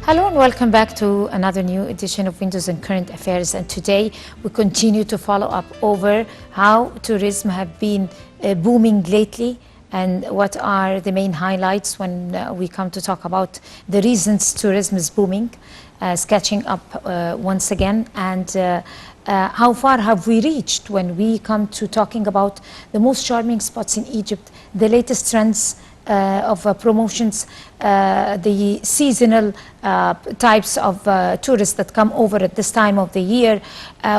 Hello and welcome back to another new edition of Windows and Current Affairs. And today we continue to follow up over how tourism have been booming lately and what are the main highlights when we come to talk about the reasons tourism is booming, catching up once again, and how far have we reached when we come to talking about the most charming spots in Egypt, the latest trends of promotions, the seasonal types of tourists that come over at this time of the year,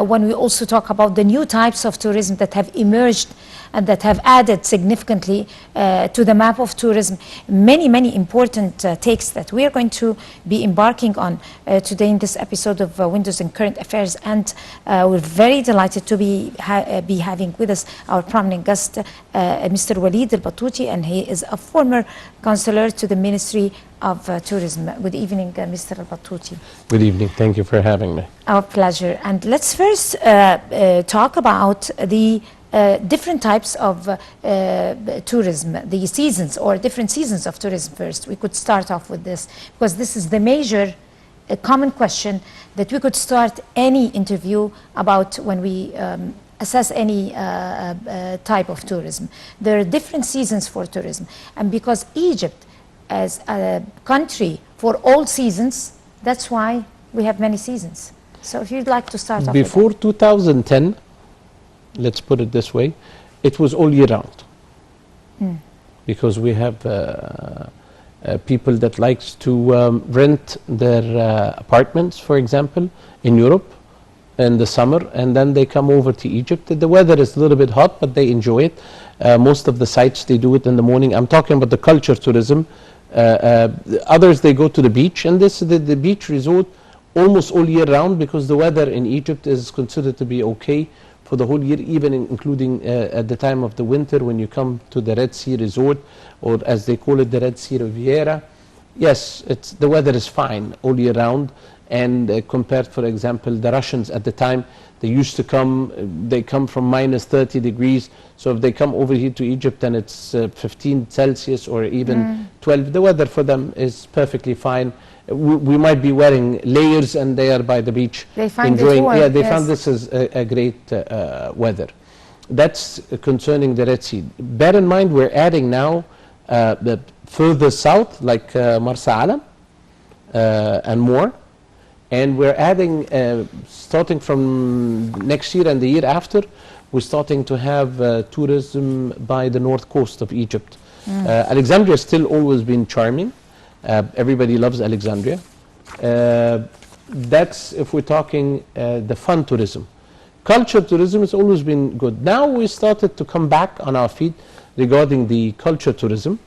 when we also talk about the new types of tourism that have emerged and that have added significantly to the map of tourism. Many important takes that we are going to be embarking on today in this episode of Windows and Current Affairs, and we're very delighted to be having with us our prominent guest, Mr. Waleed Batooti, and he is a former counselor to the Ministry of Tourism. Good evening, Mr. Batooti. Good evening. Thank you for having me. Our pleasure. And let's first talk about the different types of tourism, the seasons or different seasons of tourism first. We could start off with this because this is the major common question that we could start any interview about when we assess any type of tourism. There are different seasons for tourism, and because Egypt as a country for all seasons, that's why we have many seasons. So if you'd like to start off before 2010, let's put it this way, it was all year round, because we have people that likes to rent their apartments, for example, in Europe in the summer, and then they come over to Egypt. The weather is a little bit hot, but they enjoy it. Most of the sites, they do it in the morning. I'm talking about the culture tourism. Others, they go to the beach, and this the beach resort almost all year round, because the weather in Egypt is considered to be okay for the whole year, even including at the time of the winter when you come to the Red Sea Resort, or as they call it, the Red Sea Riviera. Yes, the weather is fine all year round. And compared, for example, the Russians at the time, they used to come, they come from minus 30 degrees. So if they come over here to Egypt and it's 15 Celsius or even 12, the weather for them is perfectly fine. We might be wearing layers, and they are by the beach they find enjoying. Warm, yeah, they found this is a great weather. That's concerning the Red Sea. Bear in mind, we're adding now the further south, like Marsa Alam and more. And we're adding, starting from next year and the year after, we're starting to have tourism by the north coast of Egypt. Alexandria has still always been charming. Everybody loves Alexandria. That's if we're talking the fun tourism. Culture tourism has always been good. Now we started to come back on our feet regarding the culture tourism.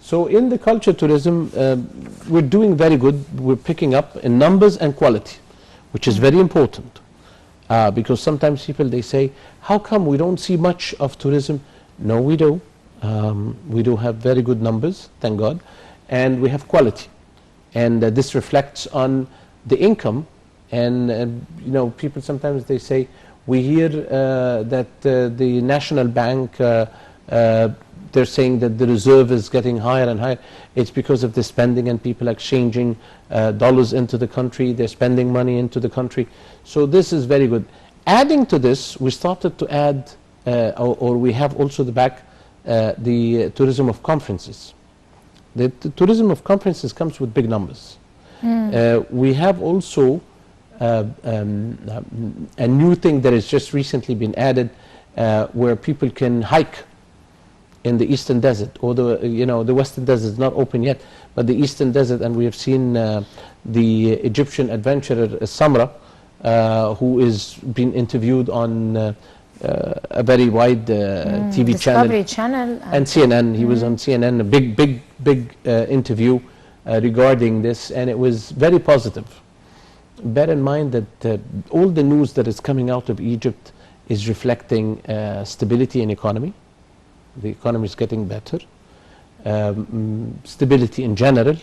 So in the culture tourism, we're doing very good. We're picking up in numbers and quality, which is very important. Because sometimes people, they say, how come we don't see much of tourism? No, we do. We do have very good numbers, thank God. And we have quality. And this reflects on the income. And you know, people sometimes, they say, we hear that the National Bank, they're saying that the reserve is getting higher and higher. It's because of the spending and people exchanging dollars into the country. They're spending money into the country. So this is very good. Adding to this, we started to add, or we have also the tourism of conferences. The tourism of conferences comes with big numbers. We have also a new thing that has just recently been added, where people can hike in the Eastern Desert, or the Western Desert is not open yet, but the Eastern Desert. And we have seen the Egyptian adventurer Samra, who is being interviewed on a very wide TV channel and CNN. He was on CNN, a big interview regarding this, and it was very positive. Bear in mind that all the news that is coming out of Egypt is reflecting stability in economy. The economy is getting better, stability in general.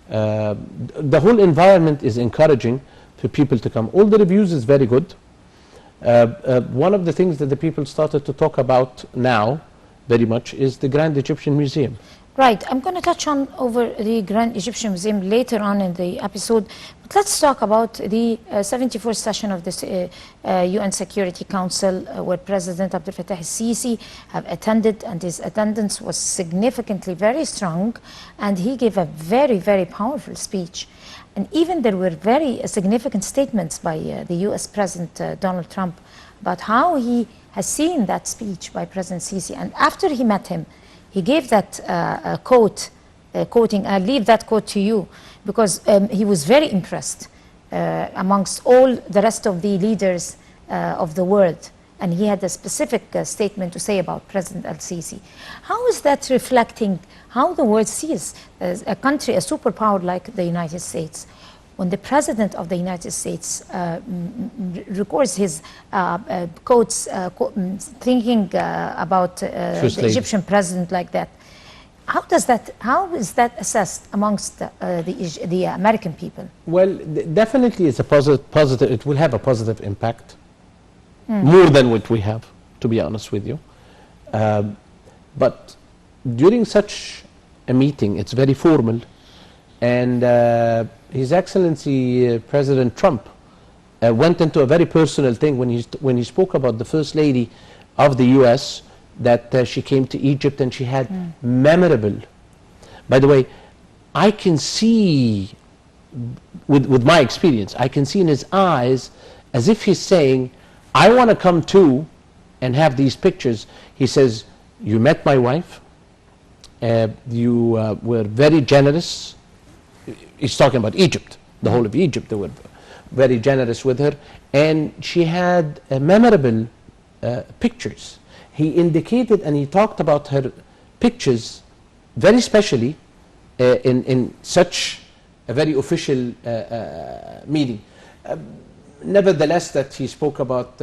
The whole environment is encouraging for people to come. All the reviews is very good. One of the things that the people started to talk about now very much is the Grand Egyptian Museum. Right, I'm going to touch on over the Grand Egyptian Museum later on in the episode, but let's talk about the 74th session of the UN Security Council where President Abdel Fattah al-Sisi have attended, and his attendance was significantly very strong, and he gave a very, very powerful speech. And even there were very significant statements by the US President Donald Trump about how he has seen that speech by President Sisi, and after he met him, he gave that quote, quoting, I'll leave that quote to you, because he was very impressed amongst all the rest of the leaders of the world. And he had a specific statement to say about President al-Sisi. How is that reflecting how the world sees a country, a superpower like the United States? When the President of the United States records his quotes, thinking about the Egyptian president like that, how is that assessed amongst the American people? Well, definitely it's a positive, it will have a positive impact, more than what we have, to be honest with you. But during such a meeting, it's very formal, and His Excellency President Trump went into a very personal thing when he spoke about the First Lady of the U.S., that she came to Egypt and she had memorable. By the way, I can see, with my experience, I can see in his eyes as if he's saying, I want to come too and have these pictures. He says, you met my wife, you were very generous. He's talking about Egypt, the whole of Egypt. They were very generous with her, and she had memorable pictures. He indicated and he talked about her pictures very specially in such a very official meeting. Nevertheless, that he spoke about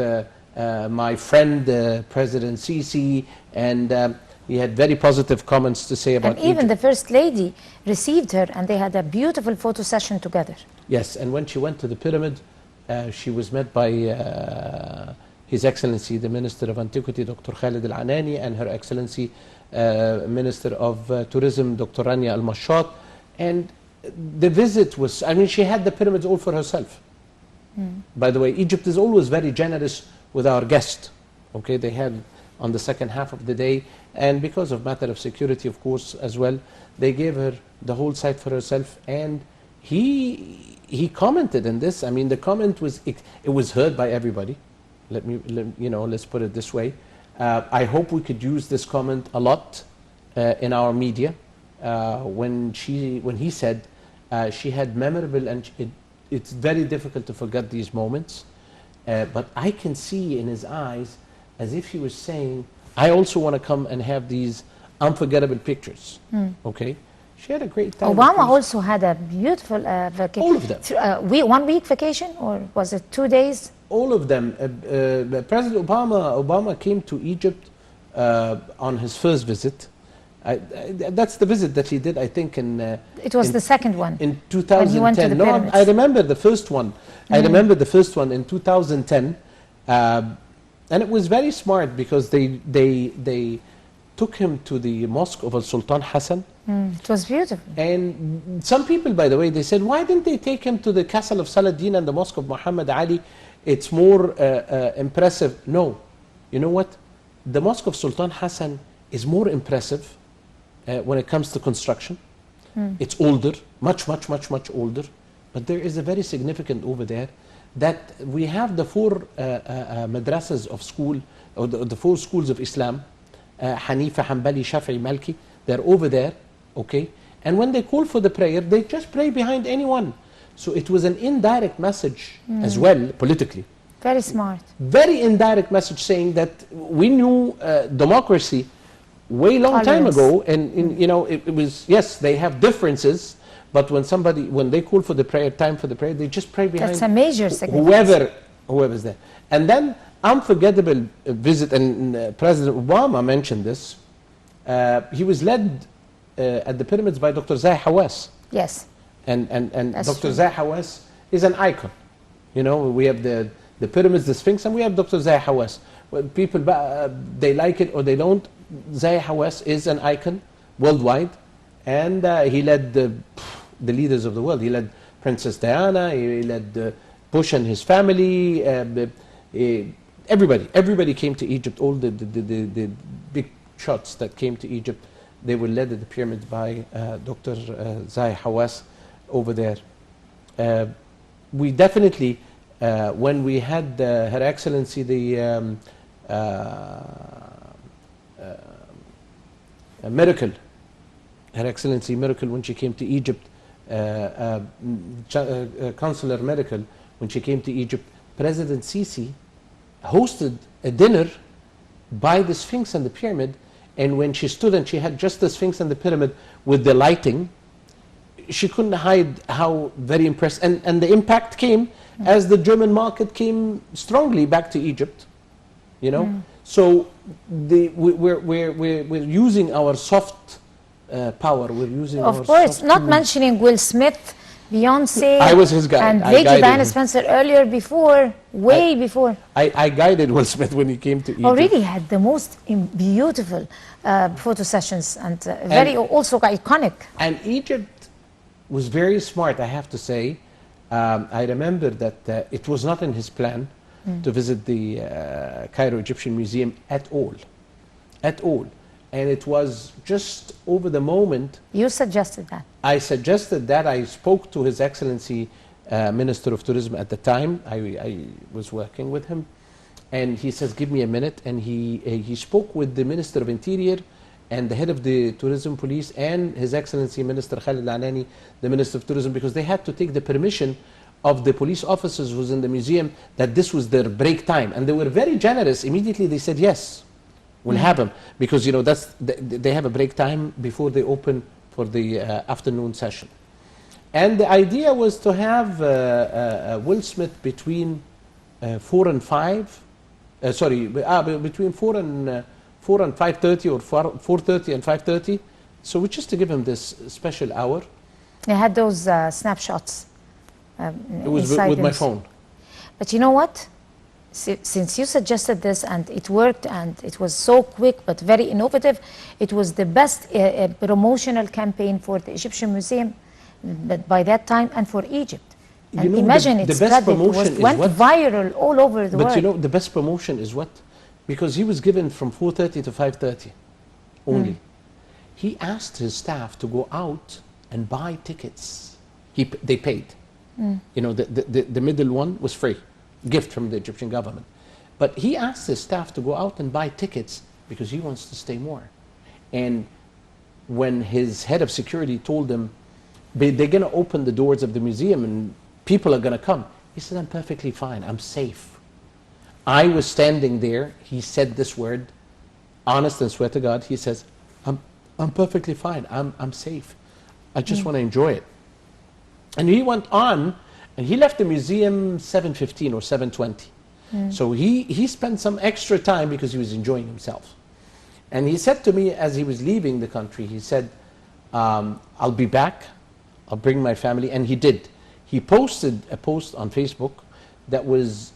my friend President Sisi, and he had very positive comments to say about And even Egypt. the First Lady received her, and they had a beautiful photo session together. Yes, and when she went to the pyramid, she was met by His Excellency, the Minister of Antiquity, Dr. Khalid Al-Anani, and Her Excellency, Minister of Tourism, Dr. Rania Al-Mashat. And the visit was, I mean, she had the pyramids all for herself. By the way, Egypt is always very generous with our guests. Okay, they had on the second half of the day, and because of matter of security, of course, as well, they gave her the whole site for herself. And he commented on this. I mean, the comment was, it was heard by everybody. Let's put it this way. I hope we could use this comment a lot in our media. When he said she had memorable, and it's very difficult to forget these moments. But I can see in his eyes as if he was saying, I also want to come and have these unforgettable pictures. Okay, she had a great time. Obama also had a beautiful vacation. All of them. 1 week vacation, or was it 2 days? All of them. President Obama came to Egypt on his first visit. That's the visit that he did, I think, in... It was the second one. In 2010. He went to the pyramids. I remember the first one. I remember the first one in 2010. And it was very smart because they took him to the mosque of Sultan Hassan. It was beautiful. And some people, by the way, they said, why didn't they take him to the castle of Saladin and the mosque of Muhammad Ali? It's more impressive. No. You know what? The mosque of Sultan Hassan is more impressive when it comes to construction. It's older, much older. But there is a very significant over there that we have the four madrasas of school, or the four schools of Islam, Hanifa, Hanbali, Shafi'i, Malki. They're over there, okay? And when they call for the prayer, they just pray behind anyone. So it was an indirect message as well, politically. Very smart. Very indirect message saying that we knew democracy way long time ago, and you know, it was, yes, they have differences, but when they call for the prayer, time for the prayer, they just pray behind. That's a major significance. Whoever's there. And then unforgettable visit, and President Obama mentioned this. He was led at the pyramids by Dr. Zahi Hawass. Yes. And Dr. Zahi Hawass is an icon. You know, we have the pyramids, the Sphinx, and we have Dr. Zahi Hawass. Well, people, they like it or they don't. Zahi Hawass is an icon worldwide. And he led the leaders of the world. He led Princess Diana, he led Bush and his family, everybody came to Egypt, all the big shots that came to Egypt, they were led at the pyramids by Dr. Zai Hawass over there. We definitely, when we had Her Excellency the Miracle, Her Excellency Miracle, when she came to Egypt, Consular Miracle, when she came to Egypt, President Sisi hosted a dinner by the Sphinx and the pyramid, and when she stood and she had just the Sphinx and the pyramid with the lighting, she couldn't hide how very impressed, and the impact came as the German market came strongly back to Egypt, you know. So we're using our soft power. We're using of our course, soft not tools. mentioning Will Smith, Beyonce, I was his guide. and I Lady guided Diana him. Spencer earlier, before, way before. I guided Will Smith when he came to Egypt. Already had the most beautiful photo sessions, and very also iconic. And Egypt was very smart, I have to say. I remember that it was not in his plan to visit the Cairo Egyptian Museum at all. At all. And it was just over the moment. You suggested that. I suggested that. I spoke to His Excellency Minister of Tourism at the time. I was working with him. And he says, give me a minute. And he spoke with the Minister of Interior and the head of the Tourism Police and His Excellency Minister Khalid Al-Anani, the Minister of Tourism, because they had to take the permission of the police officers who was in the museum that this was their break time. And they were very generous. Immediately they said, yes, we'll have them. Because, you know, they have a break time before they open for the afternoon session. And the idea was to have Will Smith between 4 and 5, between 4 and 5:30 or 4:30 and 5:30. So we just to give him this special hour. They had those snapshots. It was with my phone. But you know what? Since you suggested this and it worked and it was so quick but very innovative, it was the best promotional campaign for the Egyptian Museum by that time and for Egypt. And you know, imagine the its best credit promotion went viral all over the world. But you know, the best promotion is what? Because he was given from 4:30 to 5:30 only. He asked his staff to go out and buy tickets. They paid. You know, the middle one was free, gift from the Egyptian government. But he asked his staff to go out and buy tickets because he wants to stay more. And when his head of security told him, they're going to open the doors of the museum and people are going to come, he said, I'm perfectly fine, I'm safe. I was standing there, he said this word, honest and swear to God, he says, I'm perfectly fine, I'm safe. I just want to enjoy it. And he went on, and he left the museum 7:15 or 7:20. So he spent some extra time because he was enjoying himself. And he said to me as he was leaving the country, he said, I'll be back, I'll bring my family, and he did. He posted a post on Facebook that was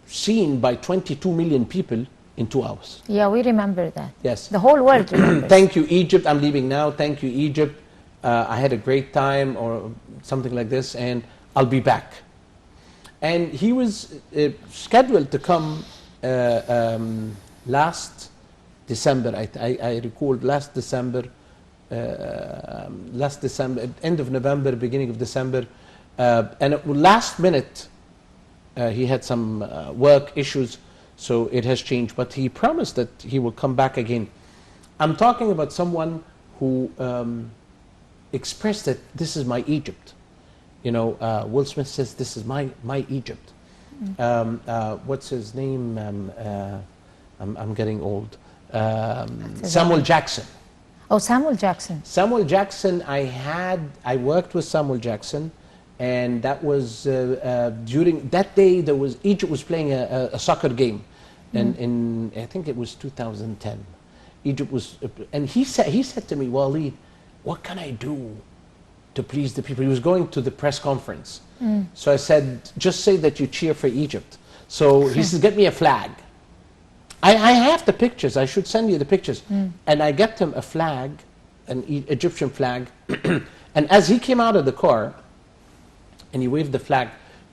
seen by 22 million people in 2 hours. Yeah, we remember that. Yes. The whole world remembers. Thank you, Egypt, I'm leaving now, thank you, Egypt. I had a great time, or something like this, and I'll be back. And he was scheduled to come last December. I recall last December, end of November, beginning of December, and at last minute he had some work issues, so it has changed. But he promised that he will come back again. I'm talking about someone who expressed that this is my Egypt. You know, Will Smith says this is my Egypt. What's his name? I'm getting old. Samuel Jackson. Oh, Samuel Jackson. Samuel Jackson, I worked with Samuel Jackson, and that was during that day Egypt was playing a soccer game, and in I think it was 2010. Egypt was, and he said to me, Waleed, what can I do to please the people? He was going to the press conference. So I said, just say that you cheer for Egypt. So he said, get me a flag. I have the pictures. I should send you the pictures. And I get him a flag an Egyptian flag. And as he came out of the car and he waved the flag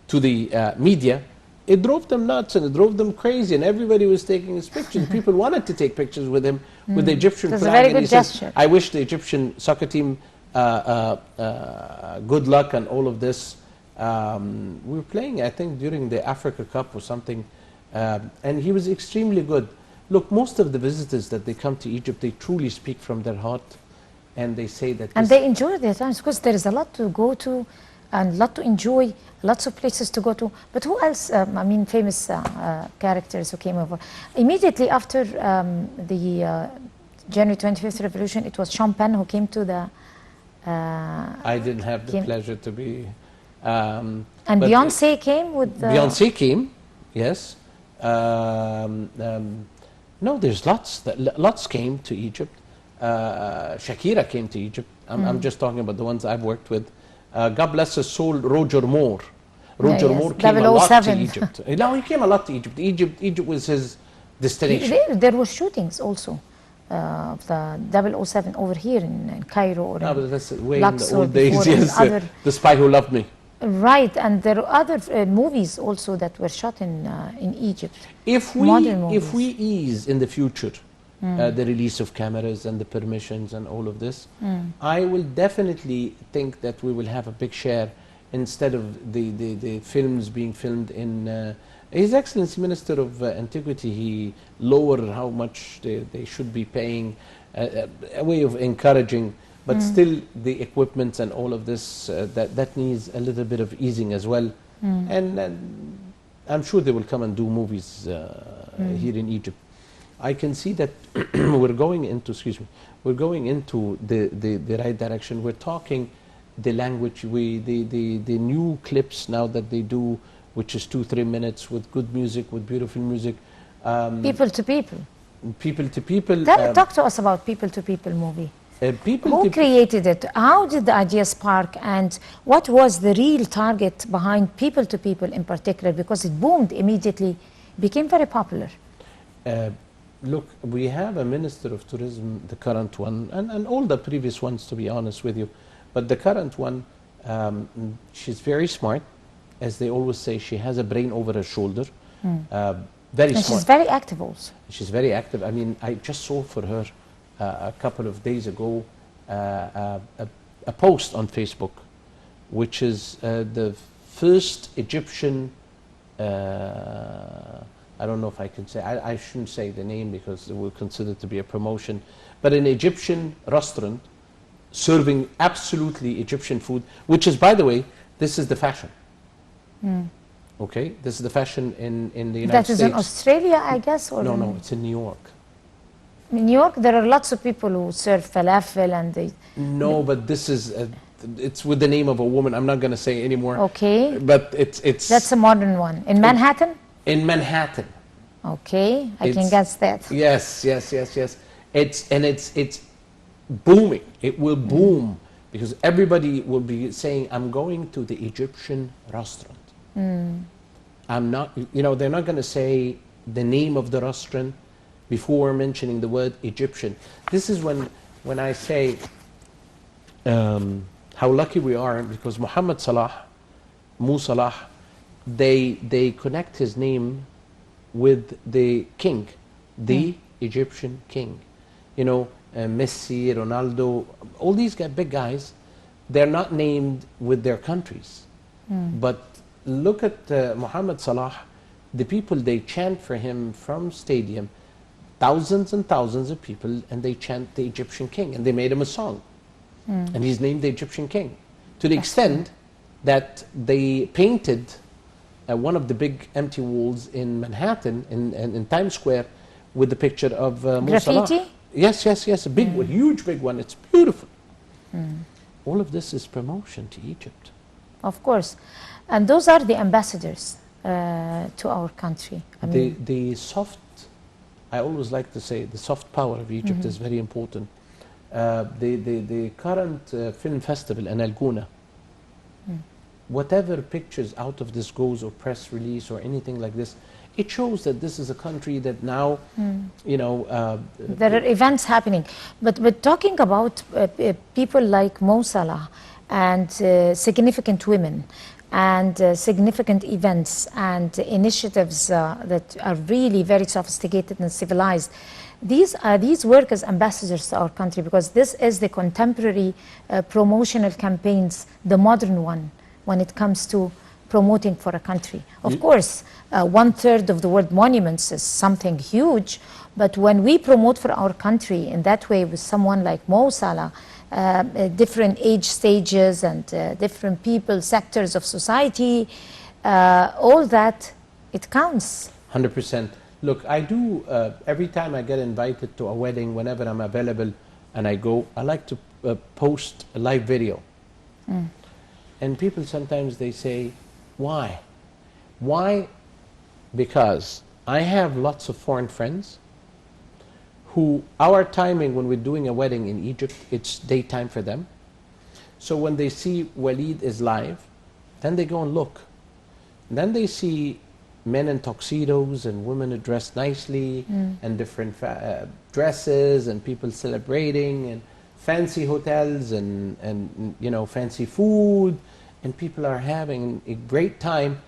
to the media, it drove them nuts and it drove them crazy, and everybody was taking his pictures. People wanted to take pictures with him with the Egyptian It was flag. a very And he good says, gesture. I wish the Egyptian soccer team good luck and all of this. We were playing, I think, during the Africa Cup or something, and he was extremely good. Look, most of the visitors that they come to Egypt, they truly speak from their heart, and they say that. And they enjoy their times because there is a lot to go to and a lot to enjoy, lots of places to go to. But who else, I mean, famous characters who came over? Immediately after the January 25th revolution, it was Penn who came to the... I didn't have the pleasure to be... and Beyonce came with the... Beyonce came, yes. No, there's lots. Lots came to Egypt. Shakira came to Egypt. I'm just talking about the ones I've worked with. God bless his soul, Roger Moore. Roger Moore came a lot to Egypt. No, he came a lot to Egypt. Egypt was his destination. There were shootings also of the 007 over here in Cairo or no, but that's way Luxor in the old days. Yes, The Spy Who Loved Me. Right, and there are other movies also that were shot in Egypt. If we ease in the future the release of cameras and the permissions and all of this, I will definitely think that we will have a big share instead of the films being filmed in... His Excellency Minister of Antiquity, he lowered how much they should be paying, a way of encouraging, but still the equipment and all of this, that needs a little bit of easing as well. And I'm sure they will come and do movies here in Egypt. I can see that we're going into, we're going into the right direction. We're talking the language, the new clips now that they do, which is 2-3 minutes with good music, with beautiful music. People to People. People to People. Talk to us about People to People movie. Who created it? How did the idea spark? And what was the real target behind People to People in particular? Because it boomed immediately, became very popular. Look, we have a Minister of Tourism, the current one, and all the previous ones, to be honest with you. But the current one, she's very smart. As they always say, she has a brain over her shoulder. Very smart. She's very active also. She's very active. I mean, I just saw for her a couple of days ago a post on Facebook, which is the first Egyptian, I don't know if I can say, I shouldn't say the name because it will consider it to be a promotion, but an Egyptian restaurant serving absolutely Egyptian food, which is, by the way, this is the fashion. Okay, this is the fashion in the United States. That is in Australia, I guess? Or no, it's in New York. In New York, there are lots of people who serve falafel and they... No, but this is, it's with the name of a woman. I'm not going to say anymore. Okay. But it's... That's a modern one. In Manhattan? In Manhattan. Okay, I can guess that. Yes. It's booming. It will boom because everybody will be saying, I'm going to the Egyptian restaurant. I'm not, they're not going to say the name of the restaurant before mentioning the word Egyptian. This is when I say how lucky we are because Muhammad Salah, Mo Salah, they connect his name with the king, the Egyptian king. Messi, Ronaldo, all these big guys, they're not named with their countries. But look at Muhammad Salah, the people, they chant for him from stadium, thousands and thousands of people, and they chant the Egyptian king, and they made him a song. And he's named the Egyptian king. To the extent that they painted one of the big empty walls in Manhattan, in Times Square, with the picture of Mo Salah. Graffiti? Yes, a big one, huge big one. It's beautiful. All of this is promotion to Egypt. Of course. And those are the ambassadors to our country. The soft, I always like to say, the soft power of Egypt is very important. The current film festival in Al-Guna, whatever pictures out of this goes or press release or anything like this, it shows that this is a country that now, you know, There are events happening. But talking about people like Mo Salah and significant women and significant events and initiatives that are really very sophisticated and civilized, these work as ambassadors to our country, because this is the contemporary promotional campaigns, the modern one, when it comes to promoting for a country. Of course, 1/3 of the world monuments is something huge, but when we promote for our country in that way with someone like Mo Salah, different age stages and different people, sectors of society, all that, it counts. 100%. Look, I do, every time I get invited to a wedding, whenever I'm available and I go, I like to post a live video. And people sometimes they say, why? Why? Because I have lots of foreign friends who, our timing when we're doing a wedding in Egypt, it's daytime for them. So when they see Waleed is live, then they go and look. And then they see men in tuxedos and women dressed nicely and different dresses and people celebrating and fancy hotels and you know, fancy food, and people are having a great time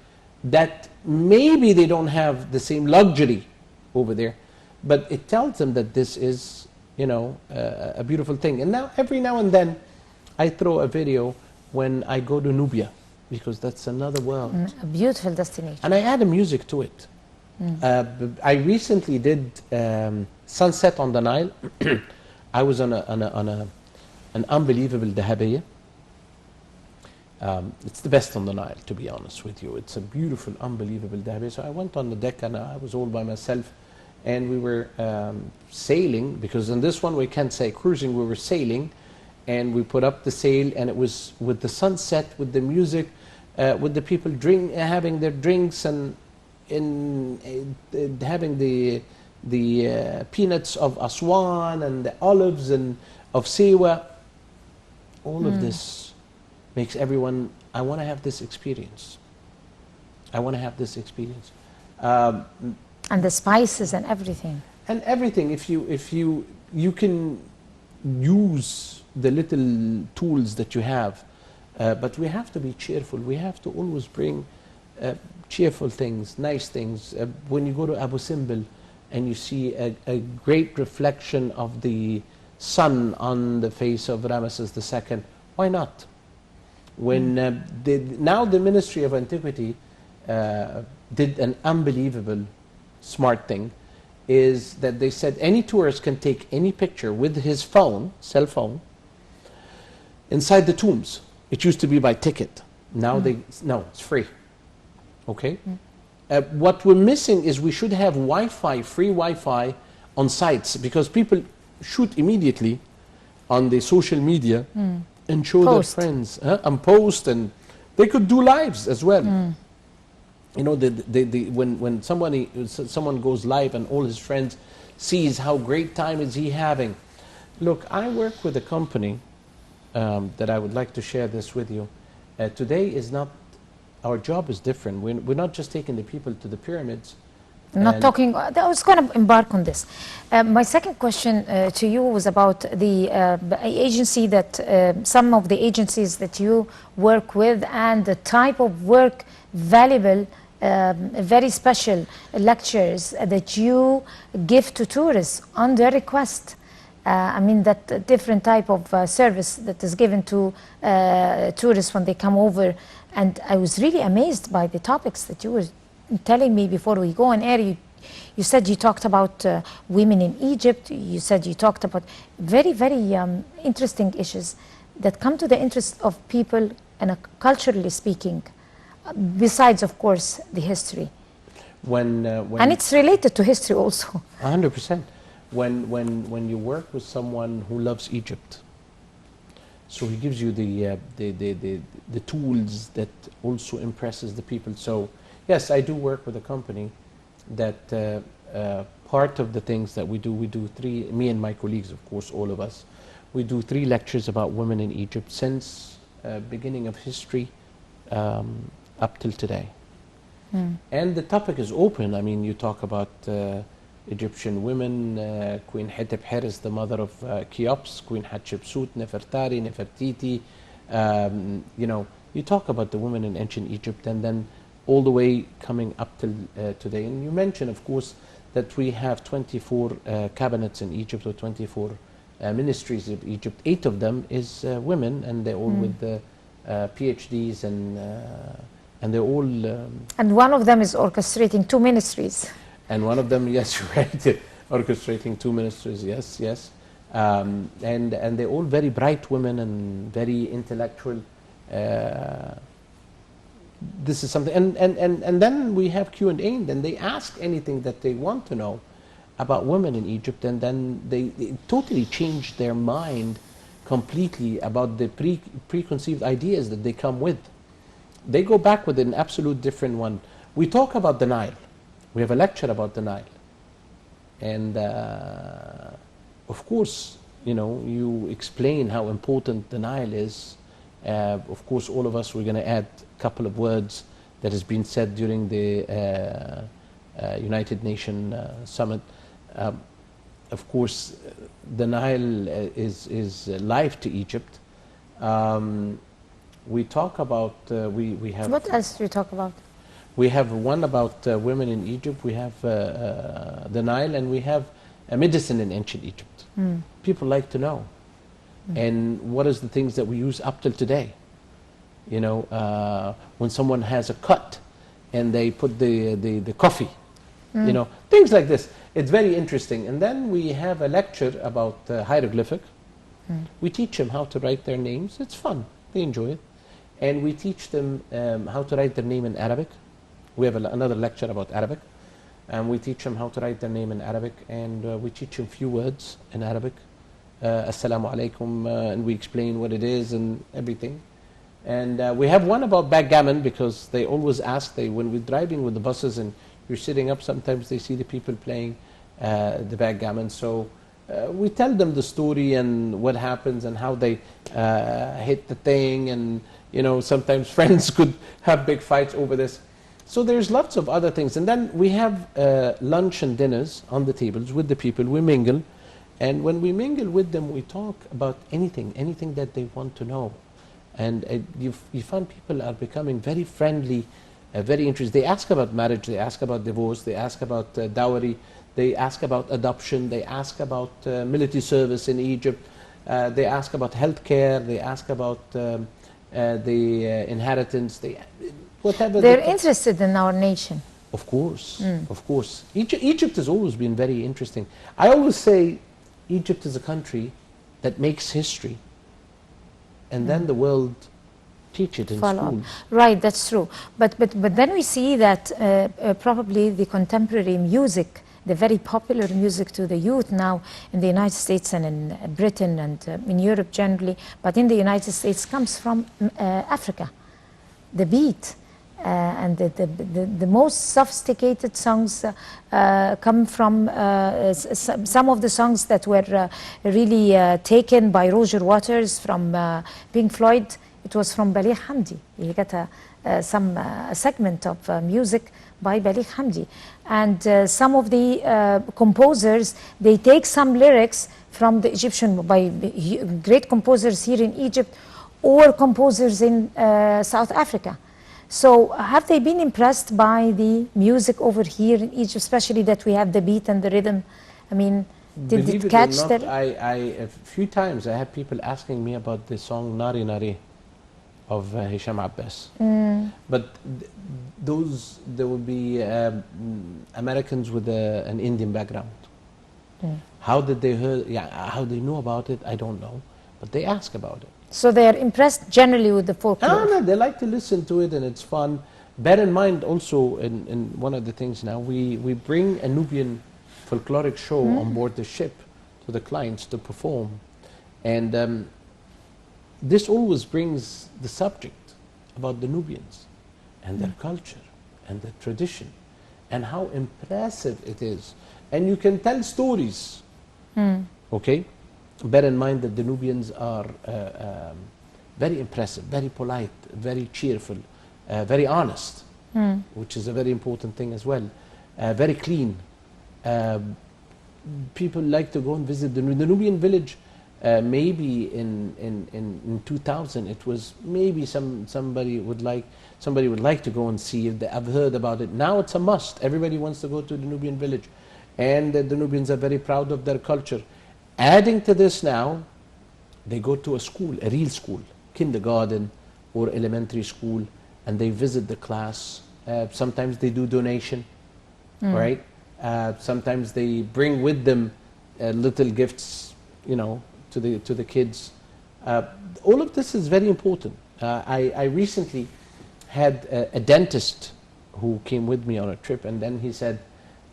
that maybe they don't have the same luxury over there, but it tells them that this is, you know, a beautiful thing. And now every now and then I throw a video when I go to Nubia, because that's another world. A beautiful destination. And I add a music to it. I recently did Sunset on the Nile. I was on an unbelievable dahabiya. It's the best on the Nile, to be honest with you. It's a beautiful, unbelievable dahabiya. So I went on the deck and I was all by myself, and we were sailing, because in this one we can't say cruising, we were sailing, and we put up the sail, and it was with the sunset, with the music, with the people having their drinks and having the peanuts of Aswan and the olives and of Siwa. All of this makes everyone, I want to have this experience. I want to have this experience. And the spices and everything. And everything, if you can use the little tools that you have, but we have to be cheerful. We have to always bring cheerful things, nice things. When you go to Abu Simbel and you see a great reflection of the sun on the face of Ramesses II, why not? When now the Ministry of Antiquity did an unbelievable smart thing, is that they said any tourist can take any picture with his phone, cell phone, inside the tombs. It used to be by ticket. Now no, it's free. Okay? What we're missing is we should have Wi-Fi, free Wi-Fi on sites, because people shoot immediately on the social media and show their friends and post, and they could do lives as well. You know, when someone goes live and all his friends sees how great time is he having. Look, I work with a company that I would like to share this with you. Today is not, our job is different. We're not just taking the people to the pyramids. Not talking, I was going to embark on this. My second question to you was about the agency that, some of the agencies that you work with, and the type of work, valuable, very special lectures that you give to tourists on their request. I mean, that different type of service that is given to tourists when they come over. And I was really amazed by the topics that you were telling me before we go on air. You said you talked about women in Egypt. You said you talked about very, very interesting issues that come to the interest of people, and culturally speaking, besides, of course, the history. And it's related to history also. 100%. When you work with someone who loves Egypt, so he gives you the tools that also impresses the people. So yes, I do work with a company that part of the things that we do three, me and my colleagues, of course, all of us, we do 3 lectures about women in Egypt since beginning of history up till today. And the topic is open. I mean, you talk about Egyptian women, Queen Hetep the mother of Cheops, Queen Hatshepsut, Nefertari, Nefertiti. You know, you talk about the women in ancient Egypt, and then all the way coming up till today. And you mentioned, of course, that we have 24 cabinets in Egypt, or 24 ministries of Egypt. 8 of them is women, and they're all with PhDs, and they're all... and one of them is orchestrating 2 ministries. And one of them, yes, you're right, orchestrating 2 ministries, yes, yes. And they're all very bright women and very intellectual. This is something, and then we have Q&A, and then they ask anything that they want to know about women in Egypt, and then they totally change their mind completely about the preconceived ideas that they come with. They go back with an absolute different one. We talk about the Nile. We have a lecture about the Nile. And of course, you know, you explain how important the Nile is. Of course, all of us, we're going to add a couple of words that has been said during the United Nations Summit. Of course, the Nile is life to Egypt. We talk about, we have... What else do you talk about? We have one about women in Egypt, we have the Nile, and we have medicine in ancient Egypt. People like to know. And what is the things that we use up till today? You know, when someone has a cut and they put the coffee, you know, things like this. It's very interesting. And then we have a lecture about hieroglyphic. We teach them how to write their names. It's fun. They enjoy it. And we teach them how to write their name in Arabic. We have another lecture about Arabic, and we teach them how to write their name in Arabic, and we teach them few words in Arabic, Assalamu alaikum, and we explain what it is and everything. And we have one about backgammon, because they always ask, when we're driving with the buses and you're sitting up, sometimes they see the people playing the backgammon. So we tell them the story and what happens and how they hit the thing, and you know, sometimes friends could have big fights over this. So there's lots of other things. And then we have lunch and dinners on the tables with the people. We mingle. And when we mingle with them, we talk about anything that they want to know. And you find people are becoming very friendly, very interested. They ask about marriage, they ask about divorce, they ask about dowry, they ask about adoption, they ask about military service in Egypt, they ask about healthcare, they ask about the inheritance, whatever. They're interested in our nation. Of course, of course. Egypt has always been very interesting. I always say Egypt is a country that makes history, and then the world teach it in schools. Right, that's true. But then we see that probably the contemporary music, the very popular music to the youth now in the United States and in Britain and in Europe generally, but in the United States, comes from Africa. The beat. And the most sophisticated songs come from some of the songs that were really taken by Roger Waters from Pink Floyd. It was from Baleed Hamdi. You get some segment of music by Baleed Hamdi. And some of the composers, they take some lyrics from the Egyptian, by great composers here in Egypt or composers in South Africa. So have they been impressed by the music over here in Egypt, especially that we have the beat and the rhythm? I mean, did it catch that? A few times I had people asking me about the song Nari Nari of Hisham Abbas. But there will be Americans with an Indian background. How did they how they know about it, I don't know. But they ask about it. So they are impressed generally with the folklore? No, they like to listen to it, and it's fun. Bear in mind also, in one of the things now, we bring a Nubian folkloric show on board the ship to the clients to perform. And this always brings the subject about the Nubians and their culture and their tradition and how impressive it is. And you can tell stories, okay? Bear in mind that the Nubians are very impressive, very polite, very cheerful, very honest. which is a very important thing as well. Very clean. Uh, People like to go and visit the Nubian village. Maybe in 2000, it was maybe somebody would like to go and see it. I've heard about it. Now it's a must. Everybody wants to go to the Nubian village, and the Nubians are very proud of their culture. Adding to this now, they go to a school, a real school, kindergarten or elementary school, and they visit the class. Sometimes they do donation, right? Sometimes they bring with them little gifts, to the kids. All of this is very important. I recently had a dentist who came with me on a trip, and then he said,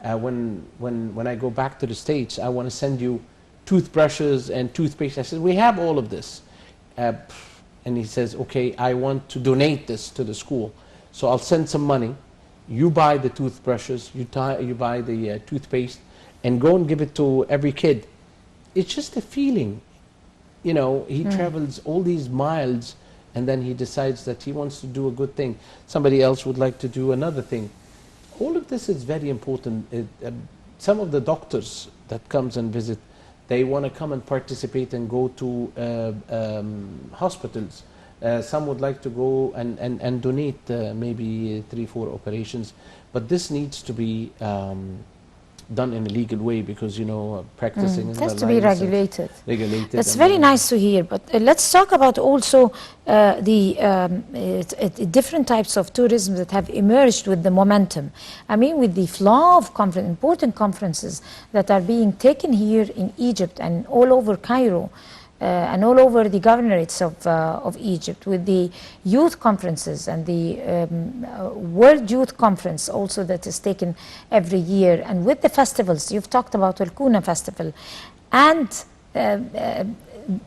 when I go back to the States, I want to send you toothbrushes and toothpaste. I said, we have all of this. And he says, okay, I want to donate this to the school. So I'll send some money. You buy the toothbrushes, you buy the toothpaste, and go and give it to every kid. It's just a feeling. He travels all these miles, and then he decides that he wants to do a good thing. Somebody else would like to do another thing. All of this is very important. Some of the doctors that comes and visit, they want to come and participate and go to hospitals. Some would like to go and donate maybe 3-4 operations, but this needs to be done in a legal way, because practicing It has to be regulated. Regulated. That's very nice to hear. But let's talk about also the different types of tourism that have emerged with the momentum. I mean, with the flow of important conferences that are being taken here in Egypt and all over Cairo. And all over the governorates of Egypt, with the youth conferences and the World Youth Conference also that is taken every year, and with the festivals. You've talked about Al Kuna Festival, and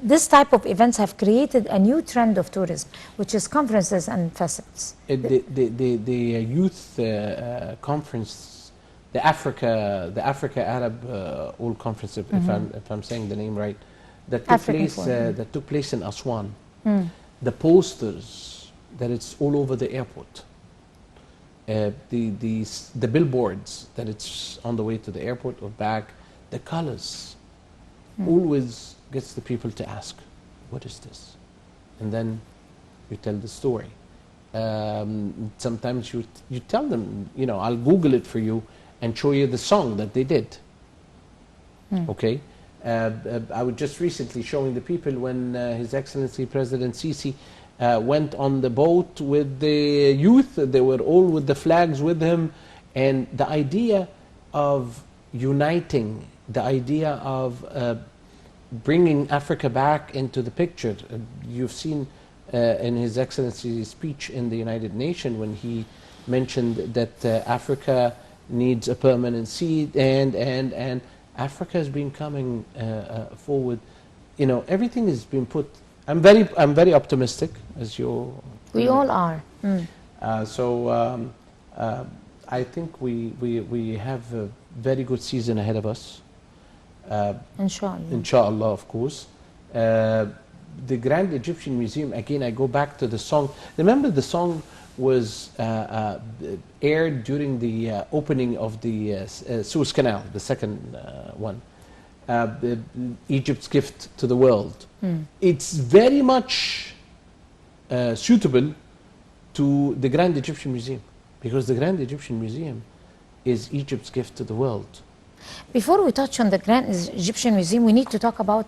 this type of events have created a new trend of tourism, which is conferences and festivals. The youth conference, the Africa Arab All Conference, if I'm saying the name right, that took place in Aswan. The posters, that it's all over the airport. The billboards, that it's on the way to the airport or back. The colors always gets the people to ask, what is this? And then you tell the story. Sometimes you tell them, I'll Google it for you and show you the song that they did. Okay? I was just recently showing the people when His Excellency President Sisi went on the boat with the youth. They were all with the flags with him, and the idea of uniting, the idea of bringing Africa back into the picture. You've seen in His Excellency's speech in the United Nations when he mentioned that Africa needs a permanent seat, and Africa has been coming forward. Everything has been put. I'm very optimistic, as you. We all are. So I think we have a very good season ahead of us. Inshallah. Inshallah, of course. The Grand Egyptian Museum. Again, I go back to the song. Remember, the song was aired during the opening of the Suez Canal, the second one, Egypt's gift to the world. It's very much suitable to the Grand Egyptian Museum, because the Grand Egyptian Museum is Egypt's gift to the world. Before we touch on the Grand Egyptian Museum, we need to talk about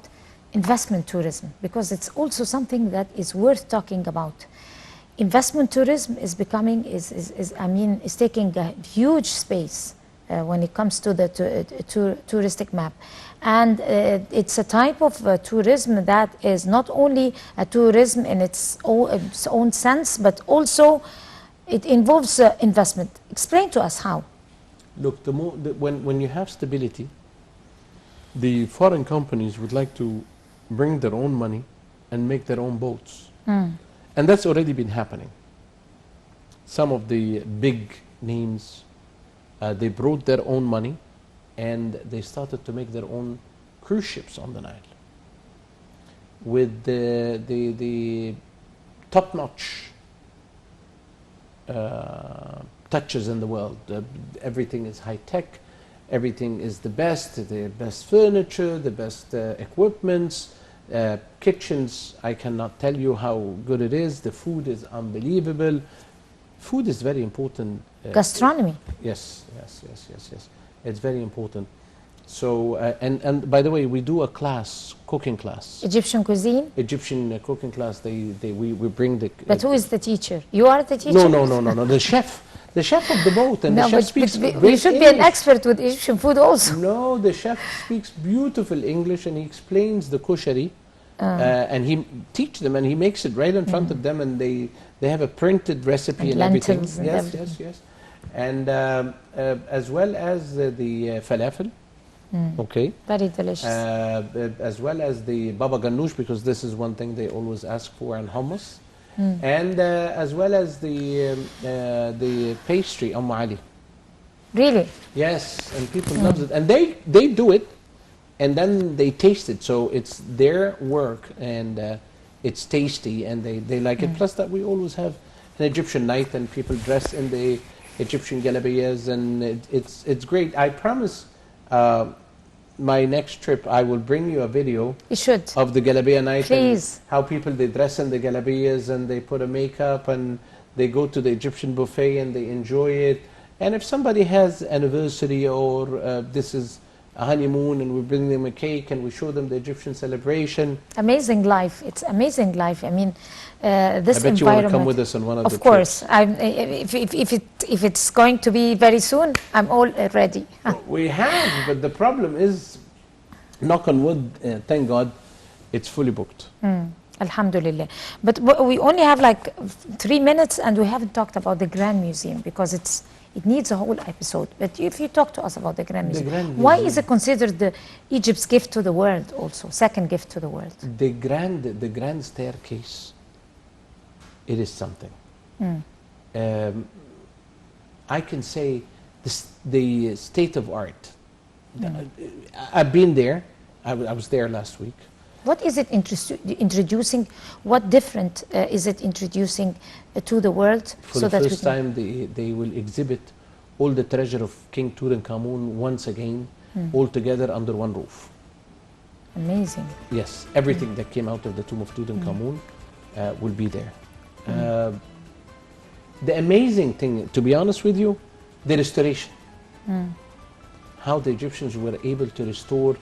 investment tourism, because it's also something that is worth talking about. Investment tourism is becoming, is taking a huge space when it comes to the touristic map. And it's a type of tourism that is not only a tourism in its own sense, but also it involves investment. Explain to us how. Look, when you have stability, the foreign companies would like to bring their own money and make their own boats. And that's already been happening. Some of the big names, they brought their own money and they started to make their own cruise ships on the Nile with the top-notch touches in the world. Everything is high tech, everything is the best furniture, the best equipments, kitchens. I cannot tell you how good it is. The food is unbelievable. Food is very important. Gastronomy. Yes. It's very important. So, and by the way, we do a class, cooking class. Egyptian cuisine? Egyptian cooking class. We bring the... But who is the teacher? You are the teacher? No. The chef. The chef of the boat. And No, the chef speaks but great you should English. be an expert with Egyptian food also. No, the chef speaks beautiful English and he explains the kushari. And he teaches them and he makes it right in front of them, and they have a printed recipe and everything. Yes. And as well as the falafel. Okay. Very delicious. As well as the baba ganoush, because this is one thing they always ask for, and hummus. And as well as the pastry, Ali. Really? Yes, and people love it. And they do it, and then they taste it. So it's their work, and it's tasty, and they like it. Plus that we always have an Egyptian night, and people dress in the Egyptian galabiyas, and it's great. I promise my next trip I will bring you a video of the galabiya night. Please. And how people, they dress in the galabiyas and they put a makeup and they go to the Egyptian buffet and they enjoy it. And if somebody has anniversary or this is a honeymoon, and we bring them a cake and we show them the Egyptian celebration. Amazing life. It's amazing life. I mean, this environment. I bet you want to come with us on one of the trips. Of course. If it's going to be very soon, I'm all ready. We have, but the problem is, knock on wood, thank God, it's fully booked. Alhamdulillah. But we only have like 3 minutes, and we haven't talked about the Grand Museum, because it needs a whole episode. But if you talk to us about the Grand Museum, why is it considered Egypt's gift to the world also, second gift to the world? The grand staircase, it is something. I can say the state of art. I've been there. I was there last week. What is it introducing? What different is it introducing to the world? For the first time, they will exhibit all the treasure of King Tutankhamun once again, all together under one roof. Amazing. Yes, everything that came out of the tomb of Tutankhamun will be there. The amazing thing, to be honest with you, the restoration. How the Egyptians were able to restore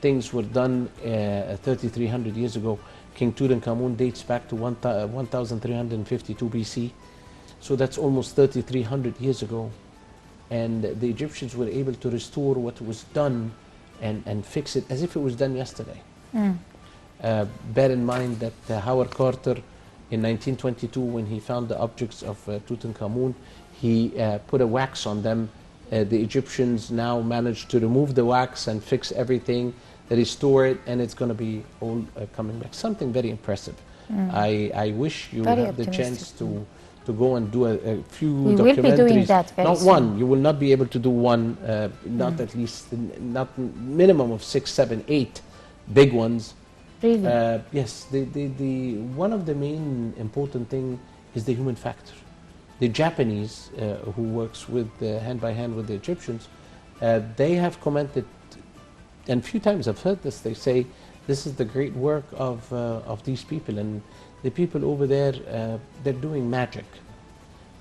things were done 3,300 years ago. King Tutankhamun dates back to 1352 BC. So that's almost 3,300 years ago. And the Egyptians were able to restore what was done and fix it as if it was done yesterday. Bear in mind that Howard Carter in 1922, when he found the objects of Tutankhamun, he put a wax on them. The Egyptians now managed to remove the wax and fix everything, restore it, and it's going to be all coming back. Something very impressive. I wish you would have the chance to go and do a few documentaries. We will be doing that very soon. Not one. You will not be able to do one. Not at least, not minimum of 6, 7, 8 big ones. Really? Yes. One of the main important thing is the human factor. The Japanese, who works with hand by hand with the Egyptians, they have commented, and a few times I've heard this. They say this is the great work of these people, and the people over there, they're doing magic.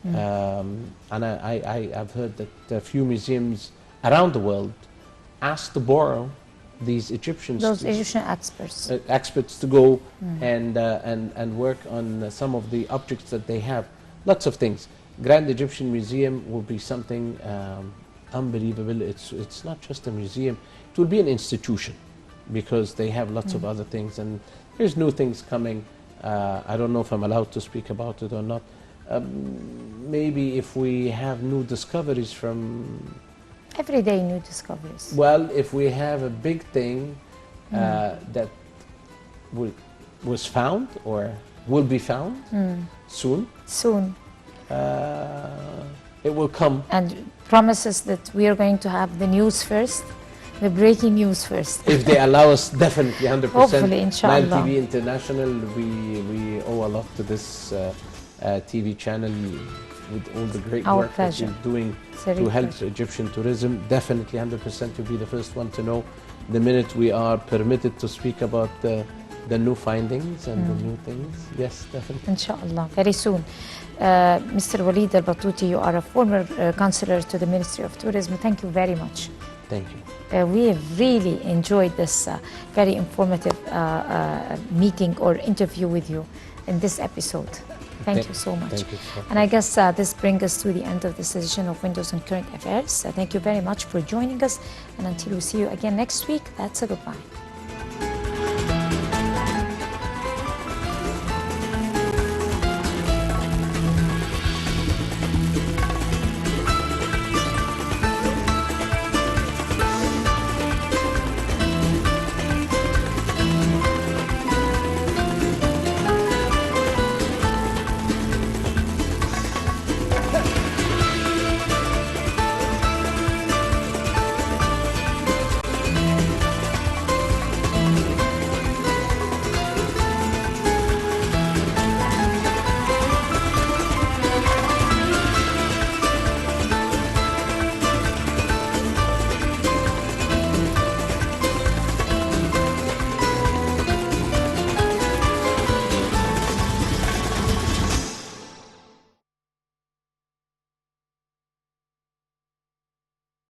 And I've heard that a few museums around the world asked to borrow these Egyptians, those Egyptian experts, experts to go and work on some of the objects that they have. Lots of things. Grand Egyptian Museum will be something unbelievable. It's not just a museum. It will be an institution, because they have lots of other things, and there's new things coming. I don't know if I'm allowed to speak about it or not. Maybe if we have new discoveries from... Every day new discoveries. Well, if we have a big thing that was found or will be found soon. Soon. It will come. And promises that we are going to have the news first, the breaking news first. If they allow us, definitely 100%. Hopefully, inshallah. Nile TV International, we owe a lot to this TV channel. with all the great Our work that pleasure. you're doing It's a to real help pleasure. Egyptian tourism. Definitely 100% you'll be the first one to know the minute we are permitted to speak about the new findings and the new things. Yes, definitely. Inshallah, very soon. Mr. Waleed Al Batooti, you are a former counselor to the Ministry of Tourism. Thank you very much. Thank you. We have really enjoyed this very informative meeting or interview with you in this episode. Thank you so much. Thank you. And I guess this brings us to the end of this edition of Windows on Current Affairs. Thank you very much for joining us. And until we see you again next week, that's a goodbye.